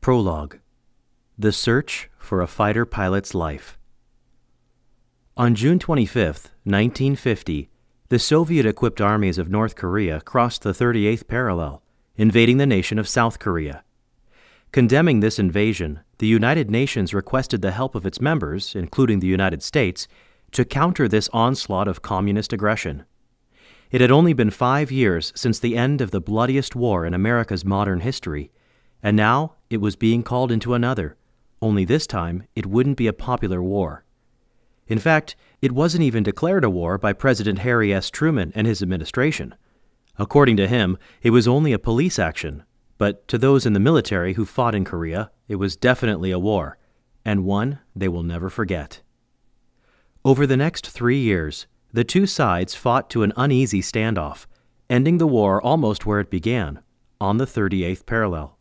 Prologue: The Search for a Fighter Pilot's Life. On June 25, 1950, the Soviet-equipped armies of North Korea crossed the 38th parallel, invading the nation of South Korea. Condemning this invasion, the United Nations requested the help of its members, including the United States, to counter this onslaught of communist aggression. It had only been 5 years since the end of the bloodiest war in America's modern history, and now it was being called into another, only this time it wouldn't be a popular war. In fact, it wasn't even declared a war by President Harry S. Truman and his administration. According to him, it was only a police action, but to those in the military who fought in Korea, it was definitely a war, and one they will never forget. Over the next 3 years, the two sides fought to an uneasy standoff, ending the war almost where it began, on the 38th parallel.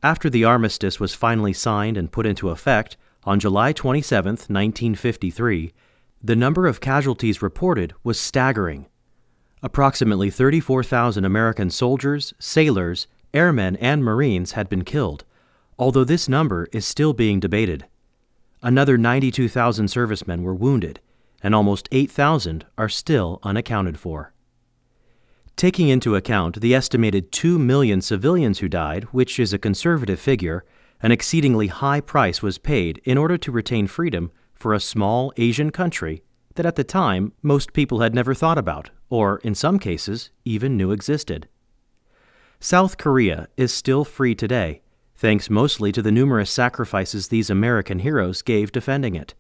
After the armistice was finally signed and put into effect on July 27, 1953, the number of casualties reported was staggering. Approximately 34,000 American soldiers, sailors, airmen, and Marines had been killed, although this number is still being debated. Another 92,000 servicemen were wounded, and almost 8,000 are still unaccounted for. Taking into account the estimated 2 million civilians who died, which is a conservative figure, an exceedingly high price was paid in order to retain freedom for a small Asian country that at the time most people had never thought about, or in some cases even knew existed. South Korea is still free today, thanks mostly to the numerous sacrifices these American heroes gave defending it,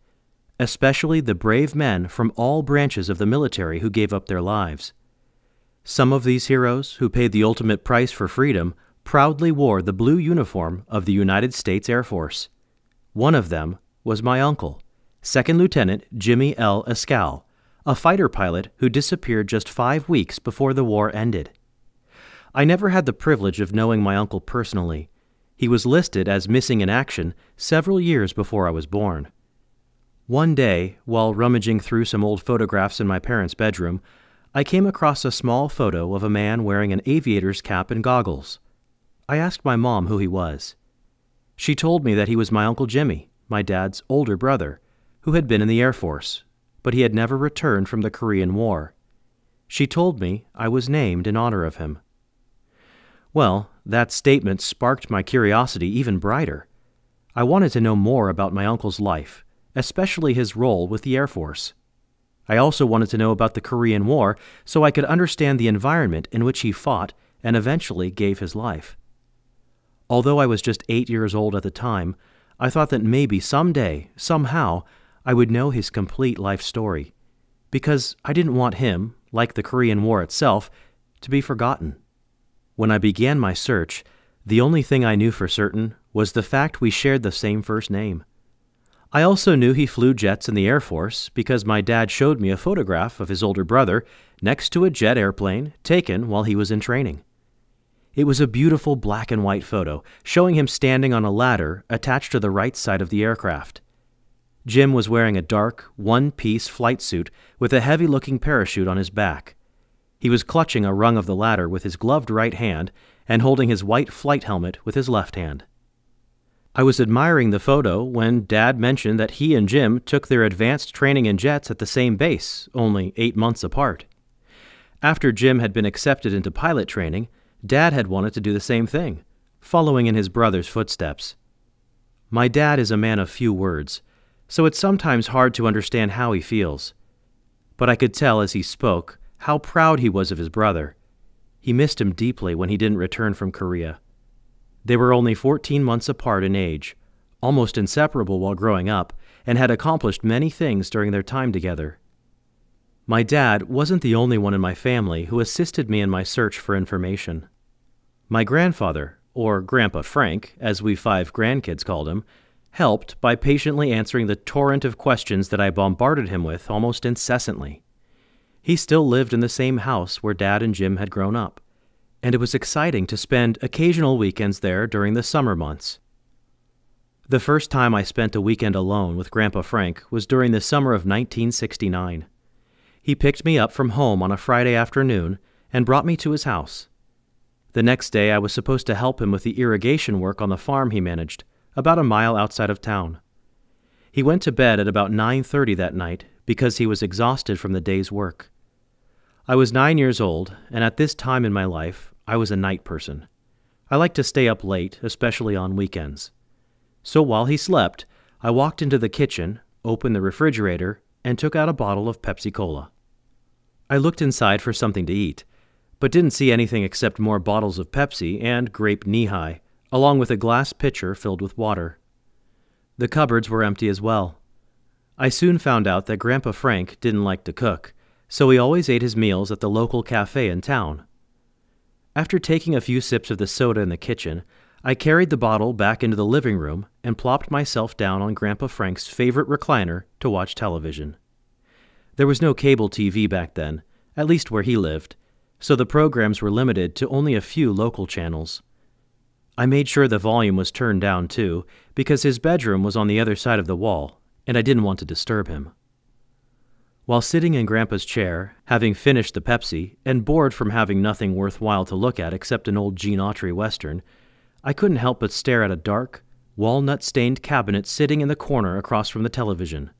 especially the brave men from all branches of the military who gave up their lives. Some of these heroes, who paid the ultimate price for freedom, proudly wore the blue uniform of the United States Air Force. One of them was my uncle, Second Lieutenant Jimmy L. Escalle, a fighter pilot who disappeared just 5 weeks before the war ended. I never had the privilege of knowing my uncle personally. He was listed as missing in action several years before I was born. One day, while rummaging through some old photographs in my parents' bedroom, I came across a small photo of a man wearing an aviator's cap and goggles. I asked my mom who he was. She told me that he was my Uncle Jimmy, my dad's older brother, who had been in the Air Force, but he had never returned from the Korean War. She told me I was named in honor of him. Well, that statement sparked my curiosity even brighter. I wanted to know more about my uncle's life, especially his role with the Air Force. I also wanted to know about the Korean War so I could understand the environment in which he fought and eventually gave his life. Although I was just 8 years old at the time, I thought that maybe someday, somehow, I would know his complete life story, because I didn't want him, like the Korean War itself, to be forgotten. When I began my search, the only thing I knew for certain was the fact we shared the same first name. I also knew he flew jets in the Air Force because my dad showed me a photograph of his older brother next to a jet airplane taken while he was in training. It was a beautiful black and white photo showing him standing on a ladder attached to the right side of the aircraft. Jim was wearing a dark, one-piece flight suit with a heavy-looking parachute on his back. He was clutching a rung of the ladder with his gloved right hand and holding his white flight helmet with his left hand. I was admiring the photo when Dad mentioned that he and Jim took their advanced training in jets at the same base, only 8 months apart. After Jim had been accepted into pilot training, Dad had wanted to do the same thing, following in his brother's footsteps. My dad is a man of few words, so it's sometimes hard to understand how he feels. But I could tell as he spoke how proud he was of his brother. He missed him deeply when he didn't return from Korea. They were only 14 months apart in age, almost inseparable while growing up, and had accomplished many things during their time together. My dad wasn't the only one in my family who assisted me in my search for information. My grandfather, or Grandpa Frank, as we 5 grandkids called him, helped by patiently answering the torrent of questions that I bombarded him with almost incessantly. He still lived in the same house where Dad and Jim had grown up, and it was exciting to spend occasional weekends there during the summer months. The first time I spent a weekend alone with Grandpa Frank was during the summer of 1969. He picked me up from home on a Friday afternoon and brought me to his house. The next day I was supposed to help him with the irrigation work on the farm he managed, about a mile outside of town. He went to bed at about 9:30 that night because he was exhausted from the day's work. I was 9 years old, and at this time in my life, I was a night person. I liked to stay up late, especially on weekends. So while he slept, I walked into the kitchen, opened the refrigerator, and took out a bottle of Pepsi-Cola. I looked inside for something to eat, but didn't see anything except more bottles of Pepsi and grape knee-high, along with a glass pitcher filled with water. The cupboards were empty as well. I soon found out that Grandpa Frank didn't like to cook, so he always ate his meals at the local cafe in town. After taking a few sips of the soda in the kitchen, I carried the bottle back into the living room and plopped myself down on Grandpa Frank's favorite recliner to watch television. There was no cable TV back then, at least where he lived, so the programs were limited to only a few local channels. I made sure the volume was turned down too, because his bedroom was on the other side of the wall, and I didn't want to disturb him. While sitting in Grandpa's chair, having finished the Pepsi, and bored from having nothing worthwhile to look at except an old Gene Autry Western, I couldn't help but stare at a dark, walnut-stained cabinet sitting in the corner across from the television.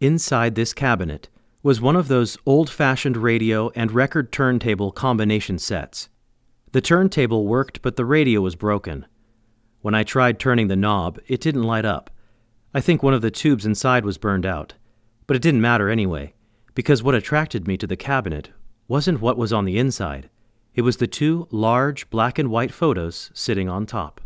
Inside this cabinet was one of those old-fashioned radio and record turntable combination sets. The turntable worked, but the radio was broken. When I tried turning the knob, it didn't light up. I think one of the tubes inside was burned out. But it didn't matter anyway, because what attracted me to the cabinet wasn't what was on the inside. It was the two large black and white photos sitting on top.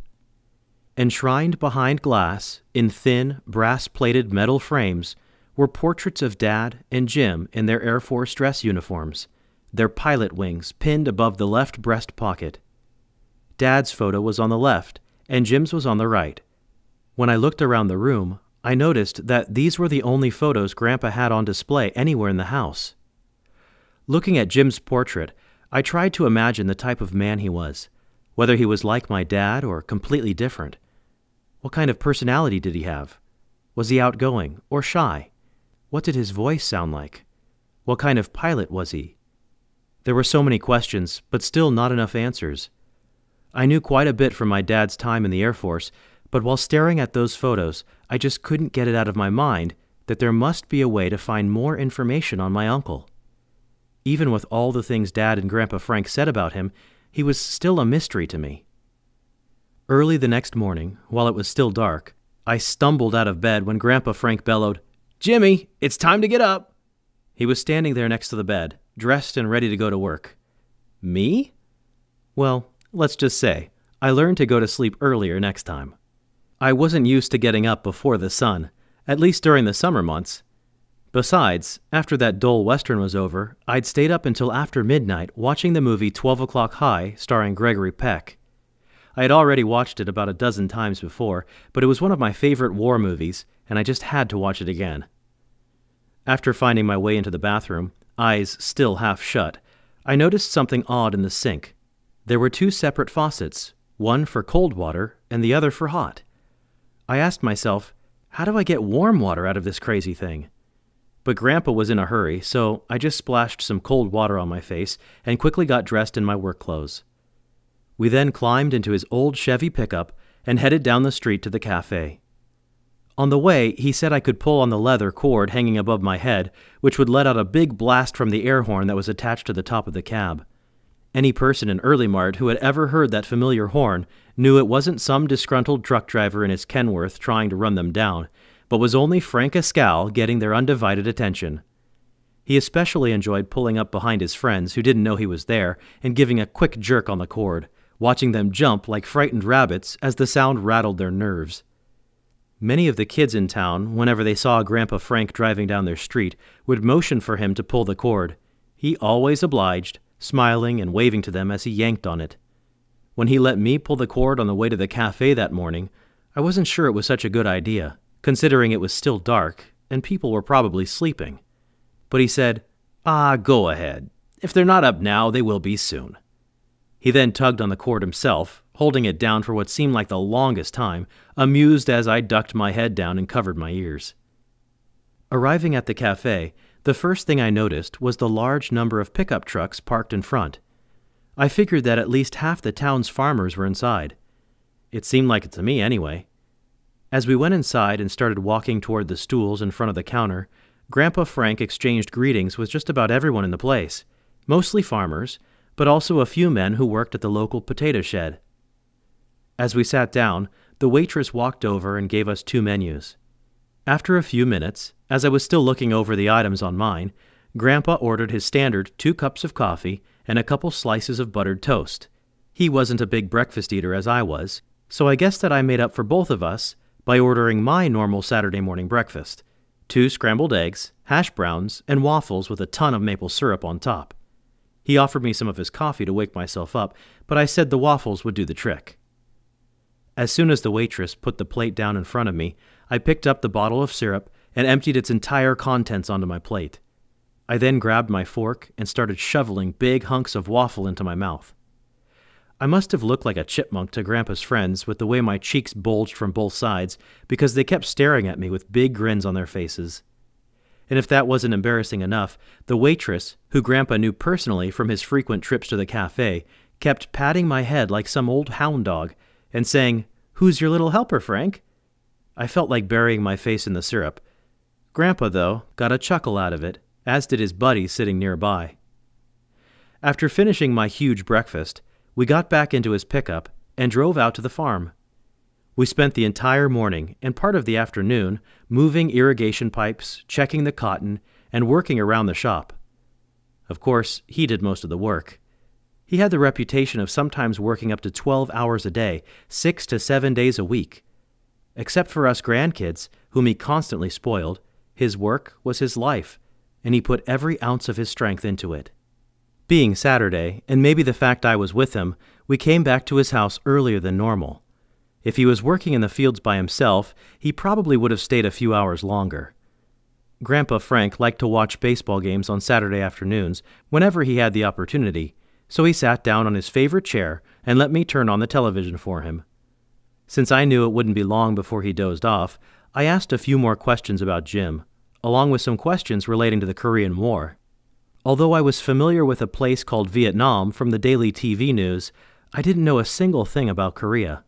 Enshrined behind glass, in thin, brass-plated metal frames, were portraits of Dad and Jim in their Air Force dress uniforms, their pilot wings pinned above the left breast pocket. Dad's photo was on the left, and Jim's was on the right. When I looked around the room, I noticed that these were the only photos Grandpa had on display anywhere in the house. Looking at Jim's portrait, I tried to imagine the type of man he was, whether he was like my dad or completely different. What kind of personality did he have? Was he outgoing or shy? What did his voice sound like? What kind of pilot was he? There were so many questions, but still not enough answers. I knew quite a bit from my dad's time in the Air Force, but while staring at those photos, I just couldn't get it out of my mind that there must be a way to find more information on my uncle. Even with all the things Dad and Grandpa Frank said about him, he was still a mystery to me. Early the next morning, while it was still dark, I stumbled out of bed when Grandpa Frank bellowed, "Jimmy, it's time to get up!" He was standing there next to the bed, dressed and ready to go to work. Me? Well, let's just say, I learned to go to sleep earlier next time. I wasn't used to getting up before the sun, at least during the summer months. Besides, after that dull Western was over, I'd stayed up until after midnight watching the movie 12 O'Clock High starring Gregory Peck. I had already watched it about a dozen times before, but it was one of my favorite war movies, and I just had to watch it again. After finding my way into the bathroom, eyes still half shut, I noticed something odd in the sink. There were two separate faucets, one for cold water and the other for hot. I asked myself, how do I get warm water out of this crazy thing? But Grandpa was in a hurry, so I just splashed some cold water on my face and quickly got dressed in my work clothes. We then climbed into his old Chevy pickup and headed down the street to the cafe. On the way, he said I could pull on the leather cord hanging above my head, which would let out a big blast from the air horn that was attached to the top of the cab. Any person in Early Mart who had ever heard that familiar horn knew it wasn't some disgruntled truck driver in his Kenworth trying to run them down, but was only Frank Escalle getting their undivided attention. He especially enjoyed pulling up behind his friends who didn't know he was there and giving a quick jerk on the cord, watching them jump like frightened rabbits as the sound rattled their nerves. Many of the kids in town, whenever they saw Grandpa Frank driving down their street, would motion for him to pull the cord. He always obliged, smiling and waving to them as he yanked on it. When he let me pull the cord on the way to the cafe that morning, I wasn't sure it was such a good idea, considering it was still dark and people were probably sleeping. But he said, go ahead. If they're not up now, they will be soon." He then tugged on the cord himself, holding it down for what seemed like the longest time, amused as I ducked my head down and covered my ears. Arriving at the cafe, the first thing I noticed was the large number of pickup trucks parked in front. I figured that at least half the town's farmers were inside. It seemed like it to me anyway. As we went inside and started walking toward the stools in front of the counter, Grandpa Frank exchanged greetings with just about everyone in the place, mostly farmers, but also a few men who worked at the local potato shed. As we sat down, the waitress walked over and gave us 2 menus. After a few minutes, as I was still looking over the items on mine, Grandpa ordered his standard 2 cups of coffee and a couple slices of buttered toast. He wasn't a big breakfast eater as I was, so I guess that I made up for both of us by ordering my normal Saturday morning breakfast: 2 scrambled eggs, hash browns, and waffles with a ton of maple syrup on top. He offered me some of his coffee to wake myself up, but I said the waffles would do the trick. As soon as the waitress put the plate down in front of me, I picked up the bottle of syrup and emptied its entire contents onto my plate. I then grabbed my fork and started shoveling big hunks of waffle into my mouth. I must have looked like a chipmunk to Grandpa's friends with the way my cheeks bulged from both sides, because they kept staring at me with big grins on their faces. And if that wasn't embarrassing enough, the waitress, who Grandpa knew personally from his frequent trips to the cafe, kept patting my head like some old hound dog and saying, "Who's your little helper, Frank?" I felt like burying my face in the syrup. Grandpa, though, got a chuckle out of it, as did his buddy sitting nearby. After finishing my huge breakfast, we got back into his pickup and drove out to the farm. We spent the entire morning and part of the afternoon moving irrigation pipes, checking the cotton, and working around the shop. Of course, he did most of the work. He had the reputation of sometimes working up to 12 hours a day, 6 to 7 days a week. Except for us grandkids, whom he constantly spoiled, his work was his life, and he put every ounce of his strength into it. Being Saturday, and maybe the fact I was with him, we came back to his house earlier than normal. If he was working in the fields by himself, he probably would have stayed a few hours longer. Grandpa Frank liked to watch baseball games on Saturday afternoons whenever he had the opportunity, so he sat down on his favorite chair and let me turn on the television for him. Since I knew it wouldn't be long before he dozed off, I asked a few more questions about Jim, along with some questions relating to the Korean War. Although I was familiar with a place called Vietnam from the daily TV news, I didn't know a single thing about Korea.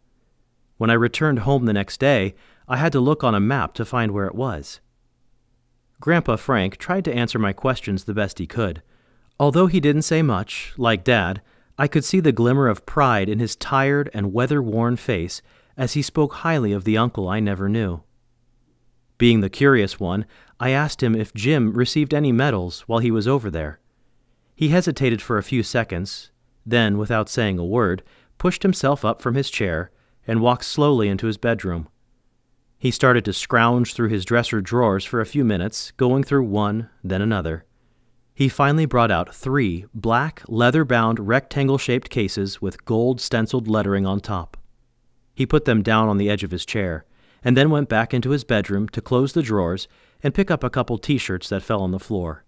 When I returned home the next day, I had to look on a map to find where it was. Grandpa Frank tried to answer my questions the best he could. Although he didn't say much, like Dad, I could see the glimmer of pride in his tired and weather-worn face as he spoke highly of the uncle I never knew. Being the curious one, I asked him if Jim received any medals while he was over there. He hesitated for a few seconds, then, without saying a word, pushed himself up from his chair and walked slowly into his bedroom. He started to scrounge through his dresser drawers for a few minutes, going through one, then another. He finally brought out 3 black, leather-bound, rectangle-shaped cases with gold stenciled lettering on top. He put them down on the edge of his chair, and then went back into his bedroom to close the drawers and pick up a couple t-shirts that fell on the floor.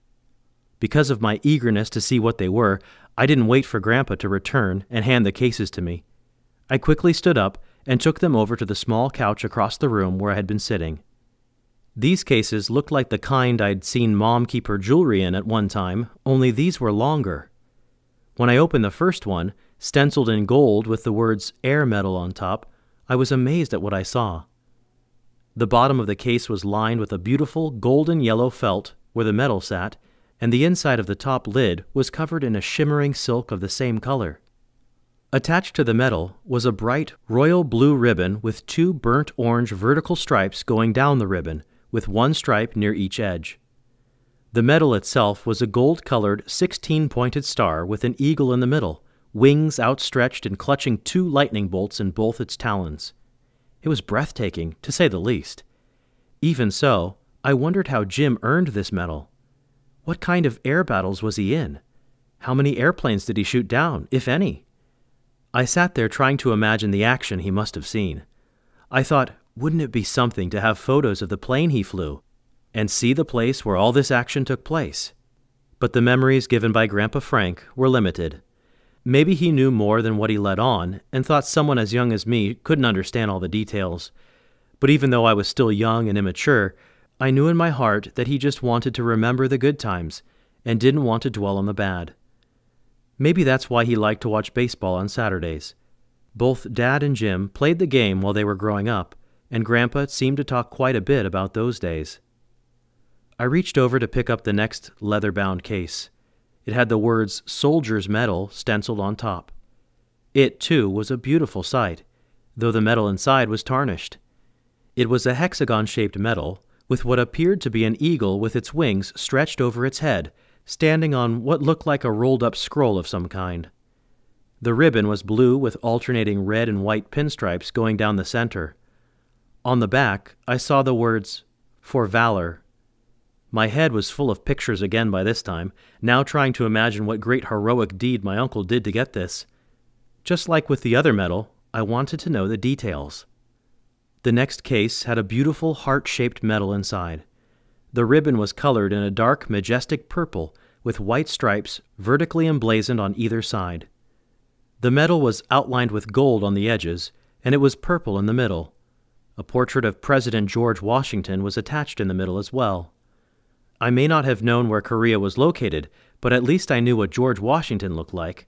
Because of my eagerness to see what they were, I didn't wait for Grandpa to return and hand the cases to me. I quickly stood up and took them over to the small couch across the room where I had been sitting. These cases looked like the kind I'd seen Mom keep her jewelry in at one time, only these were longer. When I opened the first one, stenciled in gold with the words Air Medal on top, I was amazed at what I saw. The bottom of the case was lined with a beautiful golden yellow felt where the medal sat, and the inside of the top lid was covered in a shimmering silk of the same color. Attached to the medal was a bright royal blue ribbon with 2 burnt orange vertical stripes going down the ribbon, with 1 stripe near each edge. The medal itself was a gold-colored 16-pointed star with an eagle in the middle, wings outstretched and clutching 2 lightning bolts in both its talons. It was breathtaking, to say the least. Even so, I wondered how Jim earned this medal. What kind of air battles was he in? How many airplanes did he shoot down, if any? I sat there trying to imagine the action he must have seen. I thought, wouldn't it be something to have photos of the plane he flew, and see the place where all this action took place? But the memories given by Grandpa Frank were limited. Maybe he knew more than what he let on, and thought someone as young as me couldn't understand all the details. But even though I was still young and immature, I knew in my heart that he just wanted to remember the good times, and didn't want to dwell on the bad. Maybe that's why he liked to watch baseball on Saturdays. Both Dad and Jim played the game while they were growing up, and Grandpa seemed to talk quite a bit about those days. I reached over to pick up the next leather-bound case. It had the words "Soldier's Medal" stenciled on top. It, too, was a beautiful sight, though the metal inside was tarnished. It was a hexagon-shaped medal with what appeared to be an eagle with its wings stretched over its head, standing on what looked like a rolled-up scroll of some kind. The ribbon was blue with alternating red and white pinstripes going down the center. On the back, I saw the words, "For Valor." My head was full of pictures again by this time, now trying to imagine what great heroic deed my uncle did to get this. Just like with the other medal, I wanted to know the details. The next case had a beautiful heart-shaped medal inside. The ribbon was colored in a dark, majestic purple with white stripes vertically emblazoned on either side. The medal was outlined with gold on the edges, and it was purple in the middle. A portrait of President George Washington was attached in the middle as well. I may not have known where Korea was located, but at least I knew what George Washington looked like.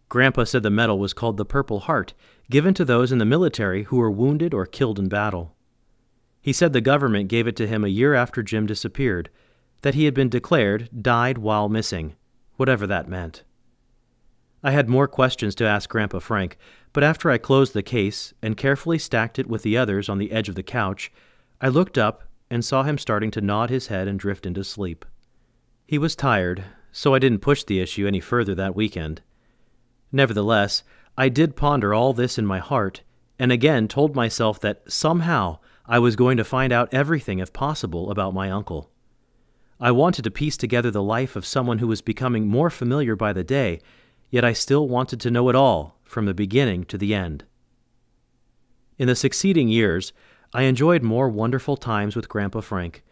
Grandpa said the medal was called the Purple Heart, given to those in the military who were wounded or killed in battle. He said the government gave it to him a year after Jim disappeared, that he had been declared died while missing, whatever that meant. I had more questions to ask Grandpa Frank, but after I closed the case and carefully stacked it with the others on the edge of the couch, I looked up and saw him starting to nod his head and drift into sleep. He was tired, so I didn't push the issue any further that weekend. Nevertheless, I did ponder all this in my heart, and again told myself that somehow I was going to find out everything if possible about my uncle. I wanted to piece together the life of someone who was becoming more familiar by the day, yet I still wanted to know it all, from the beginning to the end. In the succeeding years, I enjoyed more wonderful times with Grandpa Frank,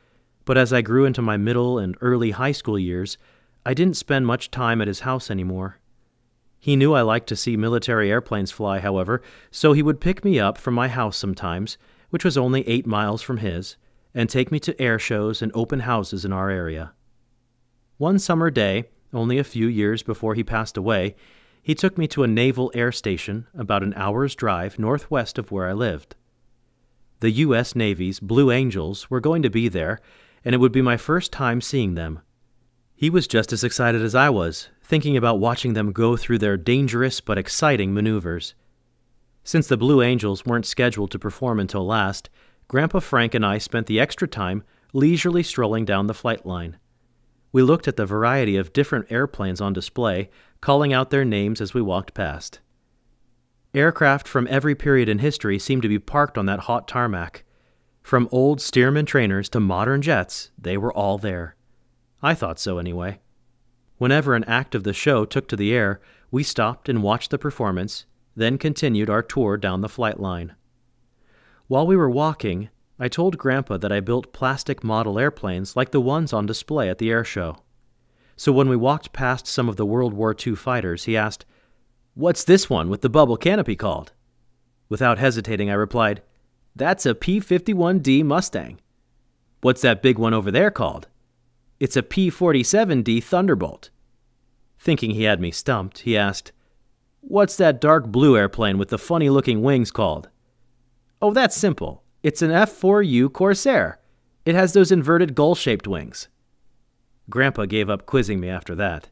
but as I grew into my middle and early high school years, I didn't spend much time at his house anymore. He knew I liked to see military airplanes fly, however, so he would pick me up from my house sometimes, which was only 8 miles from his, and take me to air shows and open houses in our area. One summer day, only a few years before he passed away, he took me to a naval air station about an hour's drive northwest of where I lived. The U.S. Navy's Blue Angels were going to be there, and it would be my first time seeing them. He was just as excited as I was, thinking about watching them go through their dangerous but exciting maneuvers. Since the Blue Angels weren't scheduled to perform until last, Grandpa Frank and I spent the extra time leisurely strolling down the flight line. We looked at the variety of different airplanes on display, calling out their names as we walked past. Aircraft from every period in history seemed to be parked on that hot tarmac. From old Stearman trainers to modern jets, they were all there. I thought so anyway. Whenever an act of the show took to the air, we stopped and watched the performance, then continued our tour down the flight line. While we were walking, I told Grandpa that I built plastic model airplanes like the ones on display at the air show. So when we walked past some of the World War II fighters, he asked, "What's this one with the bubble canopy called?" Without hesitating, I replied, "That's a P-51D Mustang." "What's that big one over there called?" "It's a P-47D Thunderbolt." Thinking he had me stumped, he asked, "What's that dark blue airplane with the funny-looking wings called?" "Oh, that's simple. It's an F-4U Corsair. It has those inverted gull-shaped wings." Grandpa gave up quizzing me after that.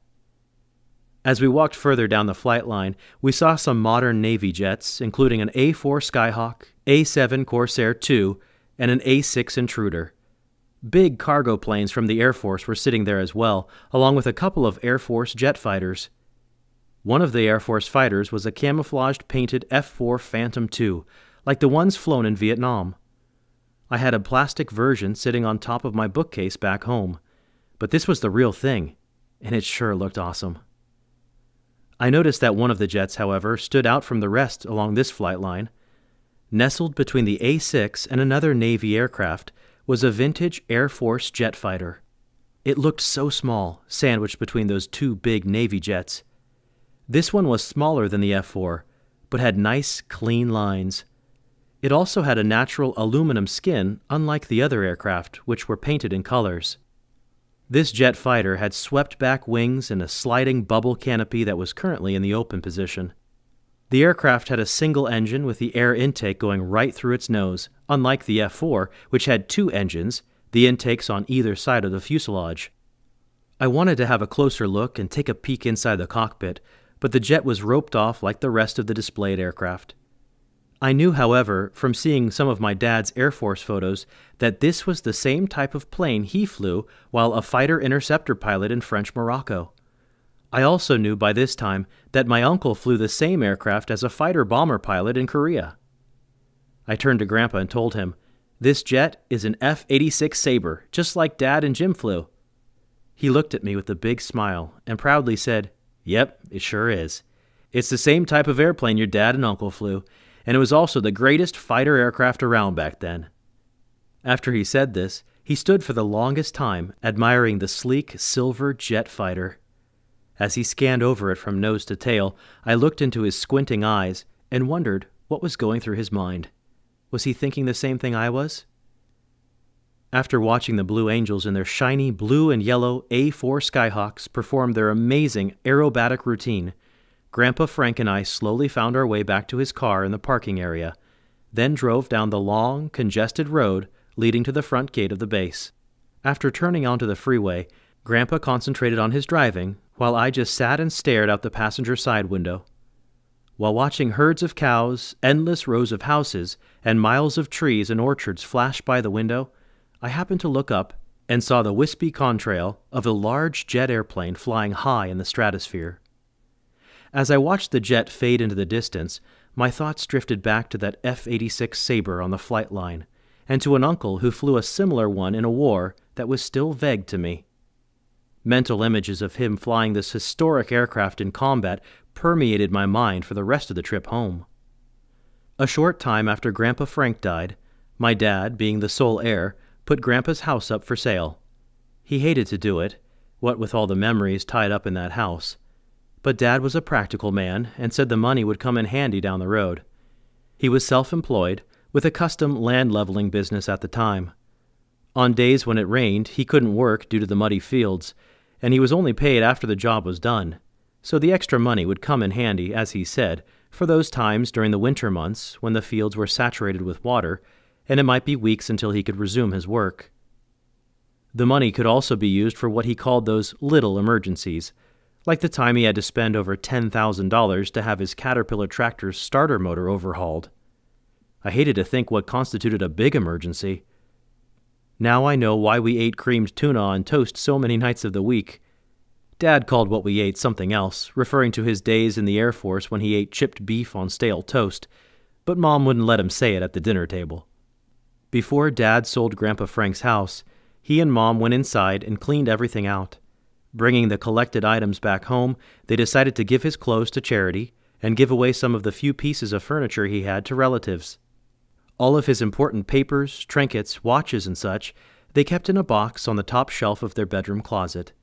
As we walked further down the flight line, we saw some modern Navy jets, including an A-4 Skyhawk, A-7 Corsair II, and an A-6 Intruder. Big cargo planes from the Air Force were sitting there as well, along with a couple of Air Force jet fighters. One of the Air Force fighters was a camouflaged painted F-4 Phantom II, like the ones flown in Vietnam. I had a plastic version sitting on top of my bookcase back home, but this was the real thing, and it sure looked awesome. I noticed that one of the jets, however, stood out from the rest along this flight line. Nestled between the A-6 and another Navy aircraft was a vintage Air Force jet fighter. It looked so small, sandwiched between those two big Navy jets. This one was smaller than the F-4, but had nice, clean lines. It also had a natural aluminum skin, unlike the other aircraft, which were painted in colors. This jet fighter had swept back wings and a sliding bubble canopy that was currently in the open position. The aircraft had a single engine with the air intake going right through its nose, unlike the F-4, which had two engines, the intakes on either side of the fuselage. I wanted to have a closer look and take a peek inside the cockpit, but the jet was roped off like the rest of the displayed aircraft. I knew, however, from seeing some of my dad's Air Force photos, that this was the same type of plane he flew while a fighter interceptor pilot in French Morocco. I also knew by this time that my uncle flew the same aircraft as a fighter-bomber pilot in Korea. I turned to Grandpa and told him, "This jet is an F-86 Sabre, just like Dad and Jim flew." He looked at me with a big smile and proudly said, "Yep, it sure is. It's the same type of airplane your dad and uncle flew, and it was also the greatest fighter aircraft around back then." After he said this, he stood for the longest time admiring the sleek silver jet fighter. As he scanned over it from nose to tail, I looked into his squinting eyes and wondered what was going through his mind. Was he thinking the same thing I was? After watching the Blue Angels in their shiny blue and yellow A4 Skyhawks perform their amazing aerobatic routine, Grandpa Frank and I slowly found our way back to his car in the parking area, then drove down the long, congested road leading to the front gate of the base. After turning onto the freeway, Grandpa concentrated on his driving, while I just sat and stared out the passenger side window. While watching herds of cows, endless rows of houses, and miles of trees and orchards flash by the window, I happened to look up and saw the wispy contrail of a large jet airplane flying high in the stratosphere. As I watched the jet fade into the distance, my thoughts drifted back to that F-86 Sabre on the flight line, and to an uncle who flew a similar one in a war that was still vague to me. Mental images of him flying this historic aircraft in combat permeated my mind for the rest of the trip home. A short time after Grandpa Frank died, my dad, being the sole heir, put Grandpa's house up for sale. He hated to do it, what with all the memories tied up in that house. But Dad was a practical man and said the money would come in handy down the road. He was self-employed, with a custom land leveling business at the time. On days when it rained, he couldn't work due to the muddy fields, and he was only paid after the job was done, so the extra money would come in handy, as he said, for those times during the winter months when the fields were saturated with water, and it might be weeks until he could resume his work. The money could also be used for what he called those little emergencies, like the time he had to spend over $10,000 to have his Caterpillar tractor's starter motor overhauled. I hated to think what constituted a big emergency. Now I know why we ate creamed tuna on toast so many nights of the week. Dad called what we ate something else, referring to his days in the Air Force when he ate chipped beef on stale toast, but Mom wouldn't let him say it at the dinner table. Before Dad sold Grandpa Frank's house, he and Mom went inside and cleaned everything out. Bringing the collected items back home, they decided to give his clothes to charity and give away some of the few pieces of furniture he had to relatives. All of his important papers, trinkets, watches, and such, they kept in a box on the top shelf of their bedroom closet.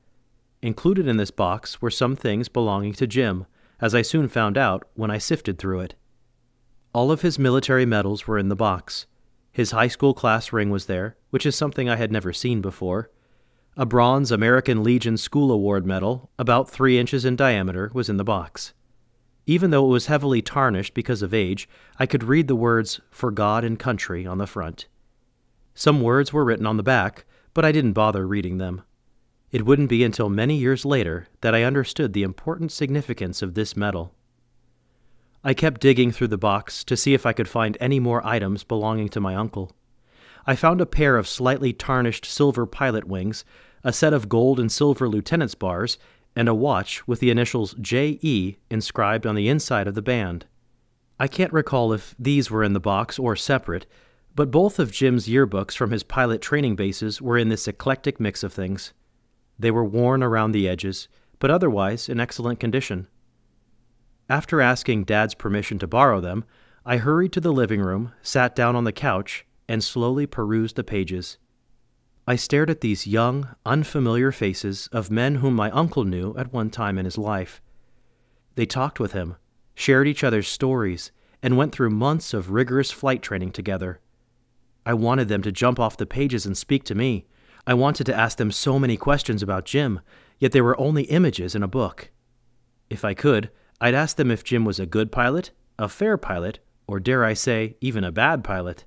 Included in this box were some things belonging to Jim, as I soon found out when I sifted through it. All of his military medals were in the box. His high school class ring was there, which is something I had never seen before. A bronze American Legion School Award medal, about 3 inches in diameter, was in the box. Even though it was heavily tarnished because of age, I could read the words, "For God and Country," on the front. Some words were written on the back, but I didn't bother reading them. It wouldn't be until many years later that I understood the important significance of this medal. I kept digging through the box to see if I could find any more items belonging to my uncle. I found a pair of slightly tarnished silver pilot wings, a set of gold and silver lieutenant's bars, and a watch with the initials J.E. inscribed on the inside of the band. I can't recall if these were in the box or separate, but both of Jim's yearbooks from his pilot training bases were in this eclectic mix of things. They were worn around the edges, but otherwise in excellent condition. After asking Dad's permission to borrow them, I hurried to the living room, sat down on the couch, and slowly perused the pages. I stared at these young, unfamiliar faces of men whom my uncle knew at one time in his life. They talked with him, shared each other's stories, and went through months of rigorous flight training together. I wanted them to jump off the pages and speak to me. I wanted to ask them so many questions about Jim, yet they were only images in a book. If I could, I'd ask them if Jim was a good pilot, a fair pilot, or dare I say, even a bad pilot.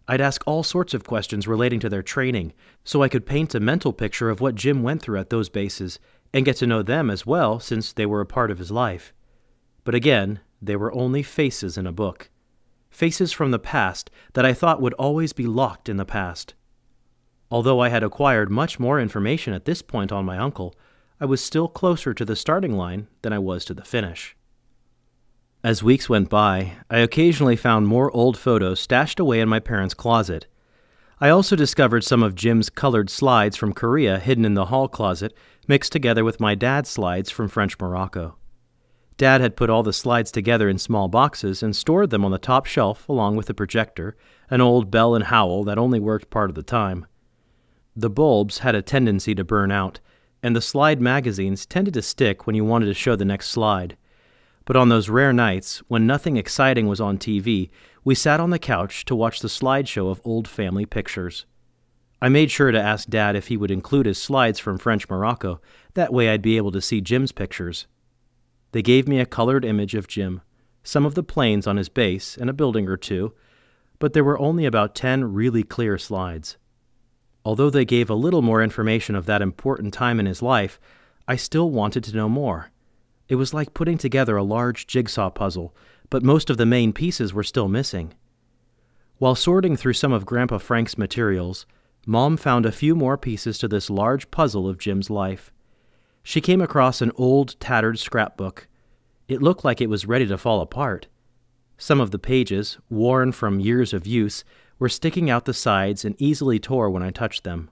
I'd ask all sorts of questions relating to their training, so I could paint a mental picture of what Jim went through at those bases, and get to know them as well since they were a part of his life. But again, they were only faces in a book. Faces from the past that I thought would always be locked in the past. Although I had acquired much more information at this point on my uncle, I was still closer to the starting line than I was to the finish. As weeks went by, I occasionally found more old photos stashed away in my parents' closet. I also discovered some of Jim's colored slides from Korea hidden in the hall closet, mixed together with my dad's slides from French Morocco. Dad had put all the slides together in small boxes and stored them on the top shelf along with the projector, an old Bell and Howell that only worked part of the time. The bulbs had a tendency to burn out, and the slide magazines tended to stick when you wanted to show the next slide. But on those rare nights, when nothing exciting was on TV, we sat on the couch to watch the slideshow of old family pictures. I made sure to ask Dad if he would include his slides from French Morocco, that way I'd be able to see Jim's pictures. They gave me a colored image of Jim, some of the planes on his base, and a building or two, but there were only about 10 really clear slides. Although they gave a little more information of that important time in his life, I still wanted to know more. It was like putting together a large jigsaw puzzle, but most of the main pieces were still missing. While sorting through some of Grandpa Frank's materials, Mom found a few more pieces to this large puzzle of Jim's life. She came across an old, tattered scrapbook. It looked like it was ready to fall apart. Some of the pages, worn from years of use, were sticking out the sides and easily tore when I touched them.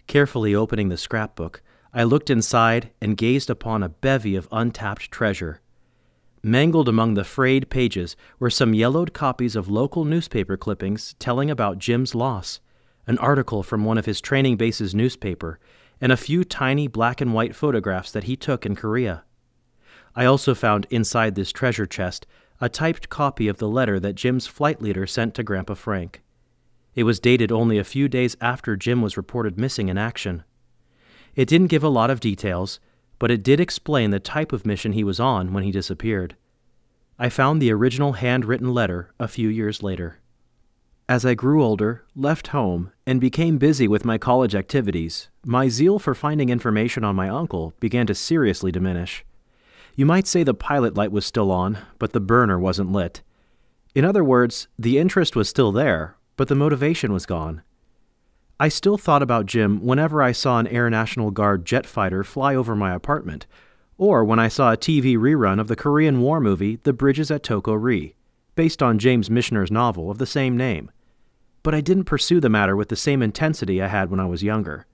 Carefully opening the scrapbook, I looked inside and gazed upon a bevy of untapped treasure. Mangled among the frayed pages were some yellowed copies of local newspaper clippings telling about Jim's loss, an article from one of his training base's newspaper, and a few tiny black and white photographs that he took in Korea. I also found inside this treasure chest a typed copy of the letter that Jim's flight leader sent to Grandpa Frank. It was dated only a few days after Jim was reported missing in action. It didn't give a lot of details, but it did explain the type of mission he was on when he disappeared. I found the original handwritten letter a few years later. As I grew older, left home, and became busy with my college activities, my zeal for finding information on my uncle began to seriously diminish. You might say the pilot light was still on, but the burner wasn't lit. In other words, the interest was still there, but the motivation was gone. I still thought about Jim whenever I saw an Air National Guard jet fighter fly over my apartment, or when I saw a TV rerun of the Korean War movie The Bridges at Toko-ri, based on James Michener's novel of the same name. But I didn't pursue the matter with the same intensity I had when I was younger.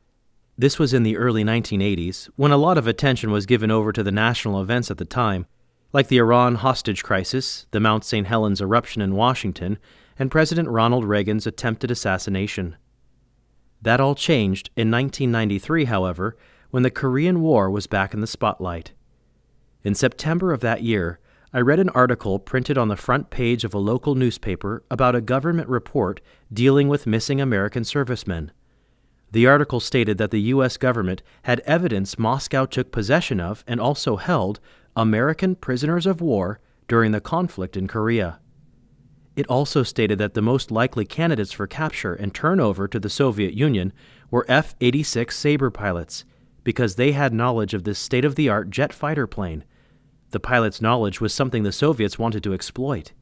This was in the early 1980s, when a lot of attention was given over to the national events at the time, like the Iran hostage crisis, the Mount St. Helens eruption in Washington, and President Ronald Reagan's attempted assassination. That all changed in 1993, however, when the Korean War was back in the spotlight. In September of that year, I read an article printed on the front page of a local newspaper about a government report dealing with missing American servicemen. The article stated that the U.S. government had evidence Moscow took possession of and also held American prisoners of war during the conflict in Korea. It also stated that the most likely candidates for capture and turnover to the Soviet Union were F-86 Sabre pilots, because they had knowledge of this state-of-the-art jet fighter plane. The pilots' knowledge was something the Soviets wanted to exploit.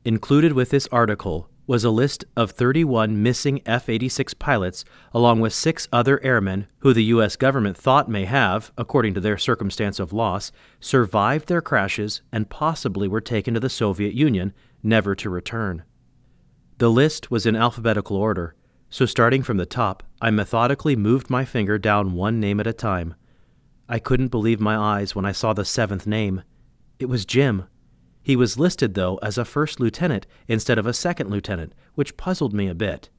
Included with this article was a list of 31 missing F-86 pilots, along with 6 other airmen who the U.S. government thought may have, according to their circumstance of loss, survived their crashes and possibly were taken to the Soviet Union, never to return. The list was in alphabetical order, so starting from the top, I methodically moved my finger down one name at a time. I couldn't believe my eyes when I saw the 7th name. It was Jim. He was listed, though, as a first lieutenant instead of a second lieutenant, which puzzled me a bit.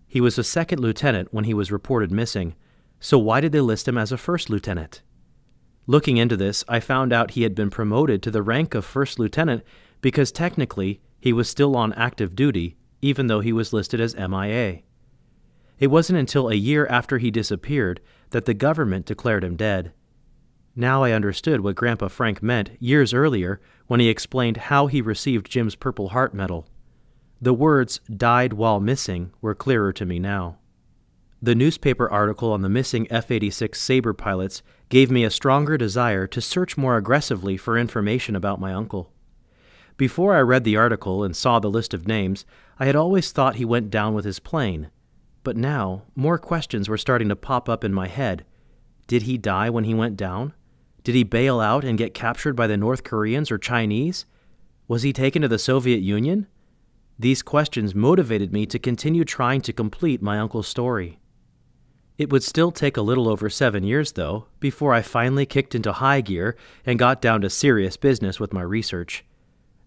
He was a second lieutenant when he was reported missing, so why did they list him as a first lieutenant? Looking into this, I found out he had been promoted to the rank of first lieutenant because technically he was still on active duty, even though he was listed as MIA. It wasn't until a year after he disappeared that the government declared him dead. Now I understood what Grandpa Frank meant years earlier when he explained how he received Jim's Purple Heart Medal. The words "died while missing" were clearer to me now. The newspaper article on the missing F-86 Sabre pilots gave me a stronger desire to search more aggressively for information about my uncle. Before I read the article and saw the list of names, I had always thought he went down with his plane. But now, more questions were starting to pop up in my head. Did he die when he went down? Did he bail out and get captured by the North Koreans or Chinese? Was he taken to the Soviet Union? These questions motivated me to continue trying to complete my uncle's story. It would still take a little over 7 years, though, before I finally kicked into high gear and got down to serious business with my research.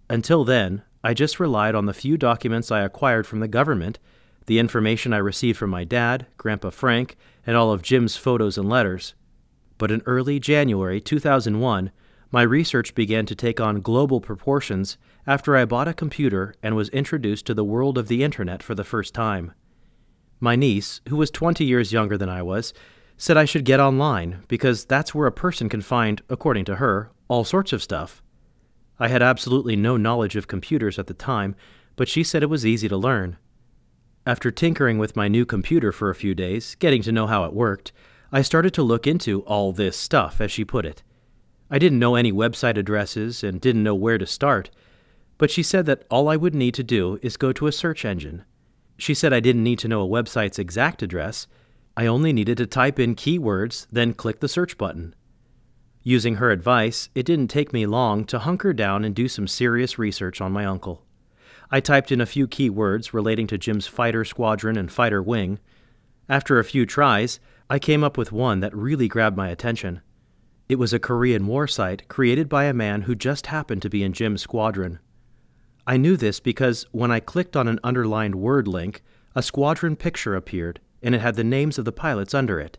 Until then, I just relied on the few documents I acquired from the government, the information I received from my dad, Grandpa Frank, and all of Jim's photos and letters. But in early January 2001, my research began to take on global proportions after I bought a computer and was introduced to the world of the internet for the first time. My niece, who was 20 years younger than I was, said I should get online because that's where a person can find, according to her, all sorts of stuff. I had absolutely no knowledge of computers at the time, but she said it was easy to learn. After tinkering with my new computer for a few days, getting to know how it worked, I started to look into all this stuff, as she put it. I didn't know any website addresses and didn't know where to start, but she said that all I would need to do is go to a search engine. She said I didn't need to know a website's exact address. I only needed to type in keywords, then click the search button. Using her advice, it didn't take me long to hunker down and do some serious research on my uncle. I typed in a few keywords relating to Jim's fighter squadron and fighter wing. After a few tries, I came up with one that really grabbed my attention. It was a Korean war site created by a man who just happened to be in Jim's squadron. I knew this because when I clicked on an underlined word link, a squadron picture appeared, and it had the names of the pilots under it.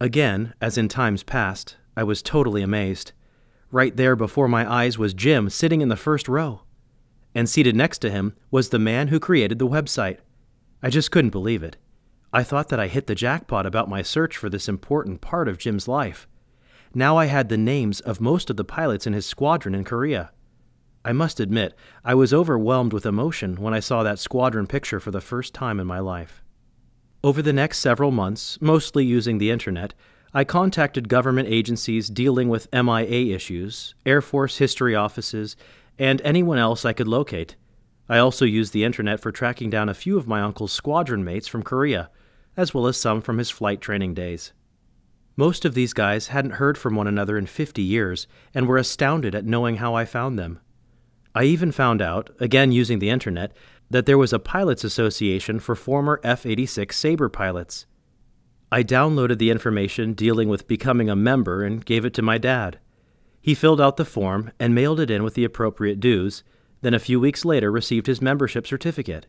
Again, as in times past, I was totally amazed. Right there before my eyes was Jim sitting in the first row. And seated next to him was the man who created the website. I just couldn't believe it. I thought that I hit the jackpot about my search for this important part of Jim's life. Now I had the names of most of the pilots in his squadron in Korea. I must admit, I was overwhelmed with emotion when I saw that squadron picture for the first time in my life. Over the next several months, mostly using the internet, I contacted government agencies dealing with MIA issues, Air Force history offices, and anyone else I could locate. I also used the internet for tracking down a few of my uncle's squadron mates from Korea, as well as some from his flight training days. Most of these guys hadn't heard from one another in 50 years and were astounded at knowing how I found them. I even found out, again using the internet, that there was a pilots association for former F-86 Sabre pilots. I downloaded the information dealing with becoming a member and gave it to my dad. He filled out the form and mailed it in with the appropriate dues, then a few weeks later received his membership certificate.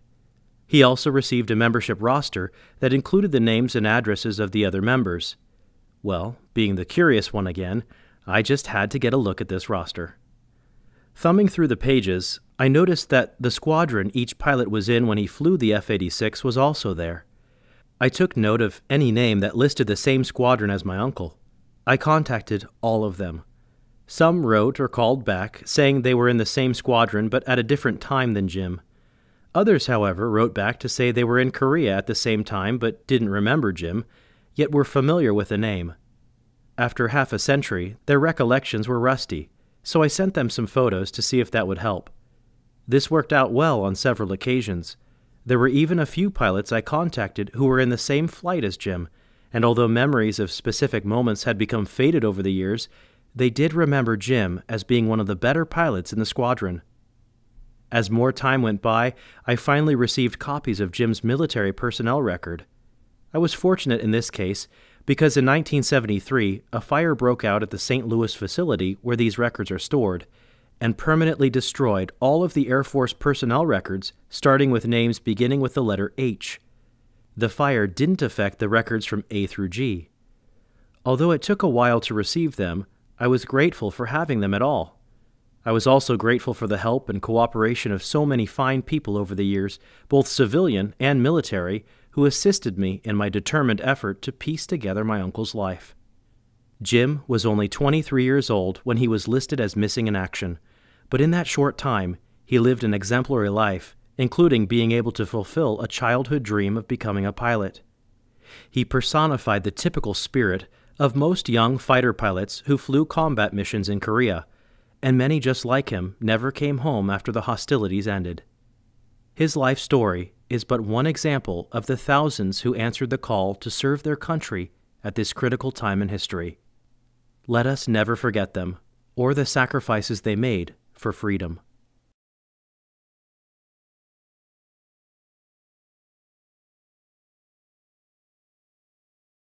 He also received a membership roster that included the names and addresses of the other members. Well, being the curious one again, I just had to get a look at this roster. Thumbing through the pages, I noticed that the squadron each pilot was in when he flew the F-86 was also there. I took note of any name that listed the same squadron as my uncle. I contacted all of them. Some wrote or called back, saying they were in the same squadron but at a different time than Jim. Others, however, wrote back to say they were in Korea at the same time but didn't remember Jim, yet were familiar with the name. After half a century, their recollections were rusty, so I sent them some photos to see if that would help. This worked out well on several occasions. There were even a few pilots I contacted who were in the same flight as Jim, and although memories of specific moments had become faded over the years, they did remember Jim as being one of the better pilots in the squadron. As more time went by, I finally received copies of Jim's military personnel record. I was fortunate in this case because in 1973, a fire broke out at the St. Louis facility where these records are stored, and permanently destroyed all of the Air Force personnel records, starting with names beginning with the letter H. The fire didn't affect the records from A through G. Although it took a while to receive them, I was grateful for having them at all. I was also grateful for the help and cooperation of so many fine people over the years, both civilian and military, who assisted me in my determined effort to piece together my uncle's life. Jim was only 23 years old when he was listed as missing in action, but in that short time, he lived an exemplary life, including being able to fulfill a childhood dream of becoming a pilot. He personified the typical spirit of most young fighter pilots who flew combat missions in Korea, and many just like him never came home after the hostilities ended. His life story is but one example of the thousands who answered the call to serve their country at this critical time in history. Let us never forget them, or the sacrifices they made for freedom.